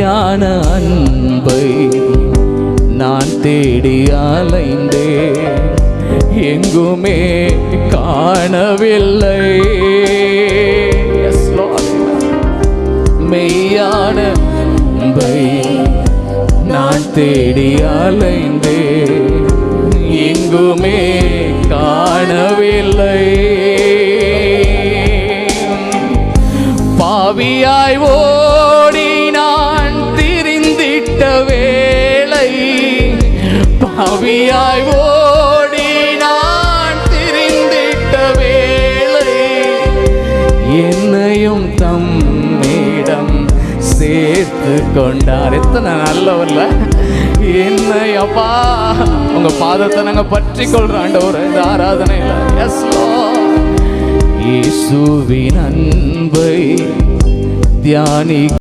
மெய்யான அன்பை நான் தேடி அலைந்தே எங்குமே காணவில்லை. மெய்யான அன்பை நான் தேடி அலைந்தே எங்குமே காணவில்லை. பாவியாய் ஓடி நான் திரிந்திட்ட வேளை, பாவியாய் ஓடி நான் திரிந்திட்ட வேளை, என்னையும் தம்மிடம் சேர்த்து கொண்டார். எத்தனை நல்லவர்ல என்னை அப்பா உங்க பாதத்தை நாங்க பற்றி கொள்றோம் ஆண்டவரே இந்த ஆராதனையில. S Lord. இயேசுவின் அன்பை தியானி